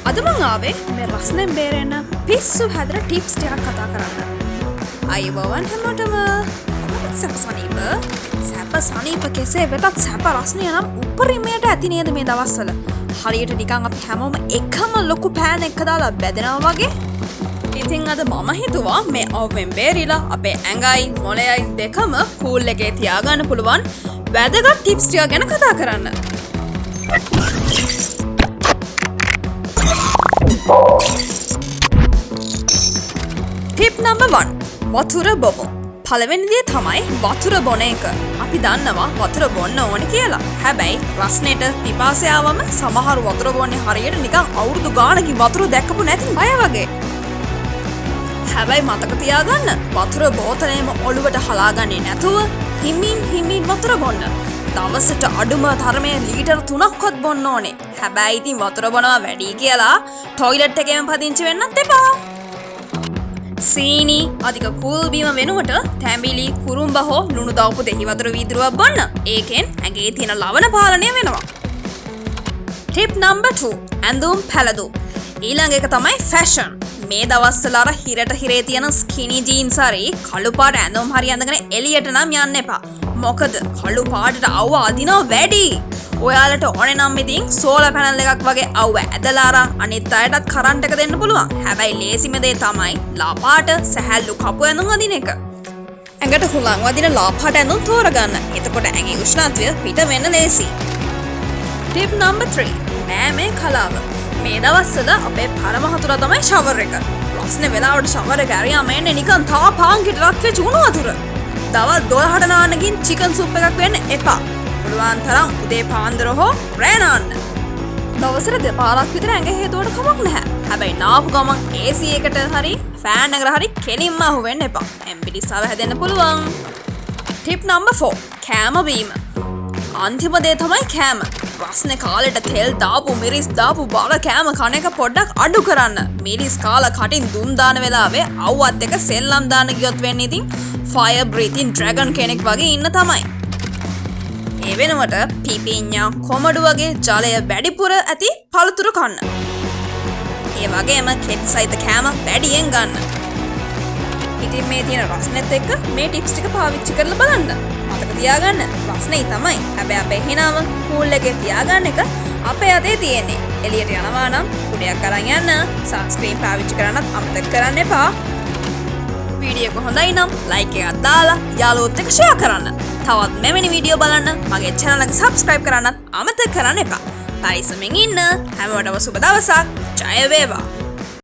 අද මං ආවේ මේ රස්නෙන් බේරෙන්න පිස්සු හැදෙන ටිප්ස් ටිකක් කතා කරන්න. අයබෝවන් හැමෝටම සැප සනීප කෙසේ වෙතත් සැප රස්නය නම් උපරිමයට ඇති නේද මේ දවස්වල. හරියට නිකන් අපි හැමෝම එකම ලොකු පෑන් එක දාලා බෙදෙනවා වගේ. ඉතින් අද මම හිතුවා මේ ඕවෙන් බේරිලා අපේ ඇඟයි මොළයයි දෙකම කූල් එකේ තියාගන්න පුළුවන් වැදගත් ටිප්ස් ටික ගැන කතා කරන්න. ටිප් නම්බර් 1 වතුර බොමු. පළවෙනි දේ තමයි වතුර බොන එක. අපි දන්නවා වතුර බොන්න ඕනේ කියලා. හැබැයි රස්නෙට පිපාසය ආවම සමහර වතුර බොන්නේ හරියට නිකන් අවුරුදු ගානකින් වතුර දැක්කපු නැති අය වගේ. හැබැයි මතක තියාගන්න වතුර බෝතලෙම ඔළුවට හලාගන්නේ නැතුව හිමින් වතුර බොන්න. දවසට අඩුම තරමේ ලීටර් 3ක්වත් බොන්න ඕනේ. හැබැයි ඉතින් වතුර බොනවා වැඩි කියලා টয়ලට් එකේම පදිංචි වෙන්නත් එපා. සීනි අධික කූල් බීම වෙනුවට තැඹිලි කුරුම්බ හෝ ලුණු දාපු දෙහි වතුර වීදුරුවක් බොන්න. ඒකෙන් ඇඟේ තියෙන ලවණ පාලනය වෙනවා. ටිප් නම්බර් 2 ඇඳුම් පැළඳුම්. ඊළඟ එක තමයි ෆැෂන්. මේ දවස්වල අර හිරට හිරේ තියෙන ස්කිනි ජීන්ස් හරි කළු පාට ඇඳුම් හරි අඳගෙන එළියට නම් යන්න එපා. මොකද කළු පාටට අවුව අදිනවා වැඩි. ඔයාලට ඕනේ නම් ඉතින් සෝලර් පැනල් එකක් වගේ අවුව ඇදලා අරන් අනිත් අයටත් කරන්ට් එක දෙන්න පුළුවන්. හැබැයි ලේසිම දේ තමයි ලා පාට සැහැල්ලු කපු ඇඳුම් අදින එක. ඇඟට හුලං වදින ලා පාට ඇඳුම් තෝරගන්න. එතකොට ඇඟේ උෂ්ණත්වය පිට වෙන්න ලේසි. ටිප් නම්බර් 3 මෑමේ කලාව. මේ දවස්වල අපේ පරම හතුර තමයි ෂවර් එක. රස්නේ වෙලාවට ෂවර් එක ඇරියාම එන්නේ නිකන් තාපාංකිට රත් වෙච්ච උණු වතුර. දවල් 12ට නාන්න ගින් චිකන් සූප් එකක් වෙන්න එපා. පුළුවන් තරම් උදේ පාන්දර හෝ රෑ නාන්න. දවසට දෙපාරක් විතර ඇඟ හේතුවට කමක් නැහැ. හැබැයි නාපු ගමන් AC එකට හරි ෆෑන් එකට හරි කෙලින්ම අහු වෙන්න එපා. එම්පිලිස්සාව හැදෙන්න පුළුවන්. ටිප් නම්බර් 4 කෑම බීම. අන්තිම දේ තමයි කෑම. රස්නේ කාලෙට තෙල් දාපු මිරිස් දාපු බල කෑම කන එක පොඩ්ඩක් අඩු කරන්න. මිරිස් කාලා කටින් දුම් දාන වෙලාවේ අවුවත් එක සෙල්ලම් දාන්න ගියොත් වෙන්නේ ඉතින් ෆයර් බ්‍රීතින් ඩ්‍රැගන් කෙනෙක් වගේ ඉන්න තමයි. ඒ වෙනුවට පිපිඤ්ඤා කොමඩු වගේ ජලය වැඩිපුර ඇති පළතුරු කන්න. ඒ වගේම කෙට් සහිත කෑම වැඩියෙන් ගන්න. ඉතින් මේ තියෙන රස්නෙත් එක්ක මේ ටිප්ස් ටික පාවිච්චි කරලා බලන්න. මතක තියාගන්න රස්නේ තමයි. හැබැයි අපේ හිනාව කූල් එකේ තියාගන්න එක අපේ අතේ තියෙන්නේ. එළියට යනවා නම් කුඩයක් අරන් යන්න. සන්ස්ක්‍රීන් පාවිච්චි කරන්නත් අමතක කරන්න එපා. වීඩියෝ එක හොඳයි නම් ලයික් එකක් දාලා යාළුවොත් එක්ක ෂෙයා කරන්න. තවත් මෙවැනි වීඩියෝ බලන්න මගේ channel එක subscribe කරන්නත් අමතක කරන්න එපා. පරිස්සමෙන් ඉන්න. හැමෝටම සුබ දවසක්. ජය වේවා.